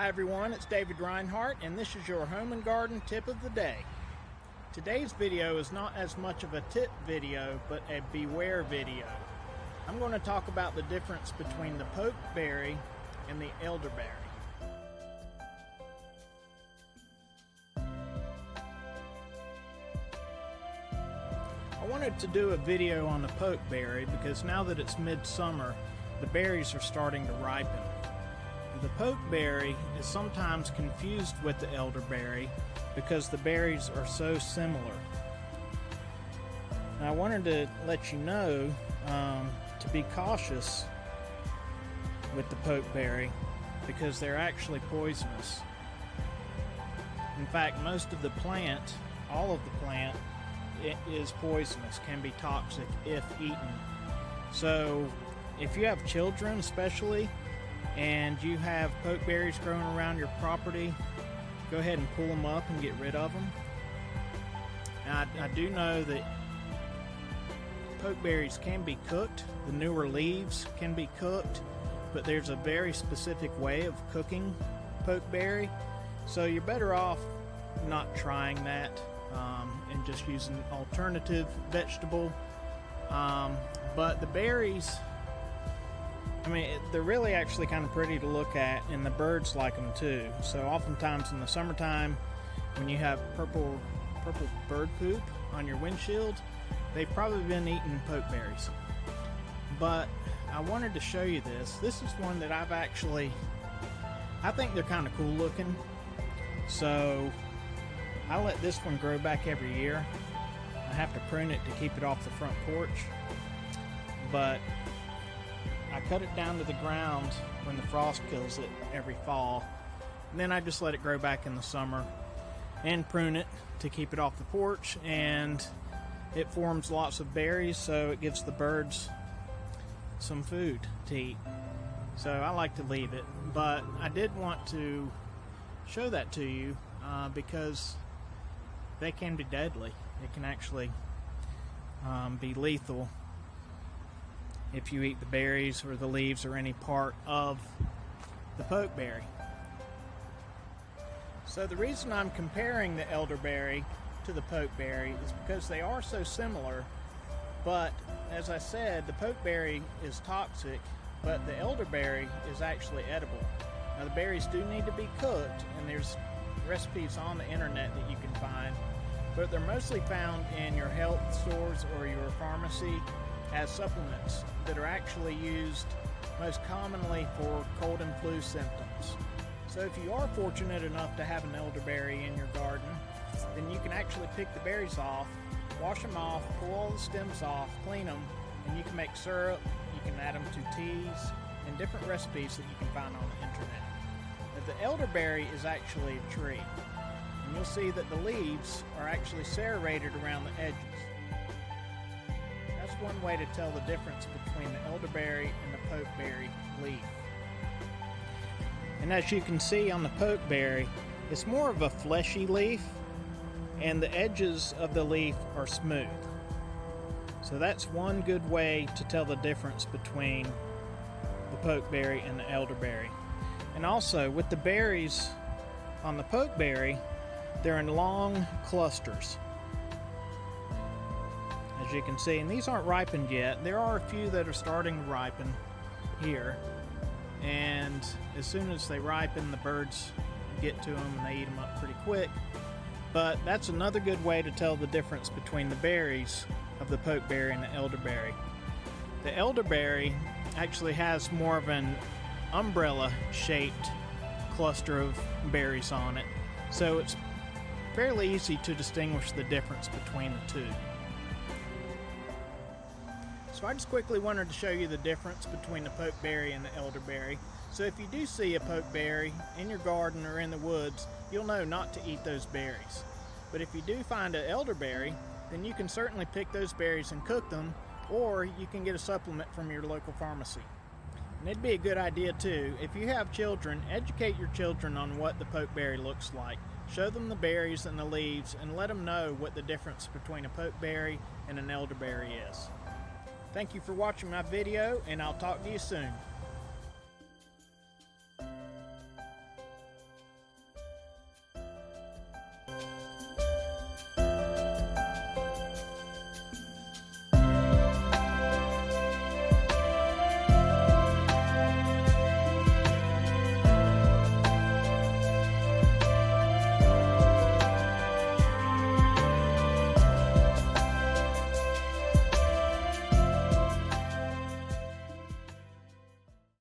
Hi everyone, it's David Reinhardt and this is your home and garden tip of the day. Today's video is not as much of a tip video, but a beware video. I'm going to talk about the difference between the pokeberry and the elderberry. I wanted to do a video on the pokeberry because now that it's midsummer, the berries are starting to ripen. The pokeberry is sometimes confused with the elderberry because the berries are so similar. Now, I wanted to let you know to be cautious with the pokeberry because they're actually poisonous. In fact, most of the plant, all of the plant, is poisonous, can be toxic if eaten. So if you have children especially, and you have pokeberries growing around your property, go ahead and pull them up and get rid of them. Now, I do know that pokeberries can be cooked. The newer leaves can be cooked, but there's a very specific way of cooking pokeberry. So you're better off not trying that and just using an alternative vegetable. But the berries, I mean, they're really actually kind of pretty to look at, and the birds like them too. So oftentimes in the summertime, when you have purple bird poop on your windshield, they've probably been eating pokeberries. But I wanted to show you this. This is one that I think they're kind of cool looking. So I let this one grow back every year. I have to prune it to keep it off the front porch. But I cut it down to the ground when the frost kills it every fall, and then I just let it grow back in the summer and prune it to keep it off the porch, and it forms lots of berries, so it gives the birds some food to eat. So I like to leave it, but I did want to show that to you because they can be deadly. It can actually be lethal if you eat the berries or the leaves or any part of the pokeberry. So the reason I'm comparing the elderberry to the pokeberry is because they are so similar, but as I said, the pokeberry is toxic, but the elderberry is actually edible. Now the berries do need to be cooked, and there's recipes on the internet that you can find, but they're mostly found in your health stores or your pharmacy as supplements that are actually used most commonly for cold and flu symptoms. So if you are fortunate enough to have an elderberry in your garden, then you can actually pick the berries off, wash them off, pull all the stems off, clean them, and you can make syrup, you can add them to teas, and different recipes that you can find on the internet. Now, the elderberry is actually a tree, and you'll see that the leaves are actually serrated around the edges. That's one way to tell the difference between the elderberry and the pokeberry leaf. And as you can see on the pokeberry, it's more of a fleshy leaf, and the edges of the leaf are smooth. So that's one good way to tell the difference between the pokeberry and the elderberry. And also, with the berries on the pokeberry, they're in long clusters, as you can see, and these aren't ripened yet. There are a few that are starting to ripen here, and as soon as they ripen, the birds get to them and they eat them up pretty quick. But that's another good way to tell the difference between the berries of the pokeberry and the elderberry. The elderberry actually has more of an umbrella-shaped cluster of berries on it, so it's fairly easy to distinguish the difference between the two. So I just quickly wanted to show you the difference between the pokeberry and the elderberry. So if you do see a pokeberry in your garden or in the woods, you'll know not to eat those berries. But if you do find an elderberry, then you can certainly pick those berries and cook them, or you can get a supplement from your local pharmacy. And it'd be a good idea too, if you have children, educate your children on what the pokeberry looks like. Show them the berries and the leaves and let them know what the difference between a pokeberry and an elderberry is. Thank you for watching my video, and I'll talk to you soon.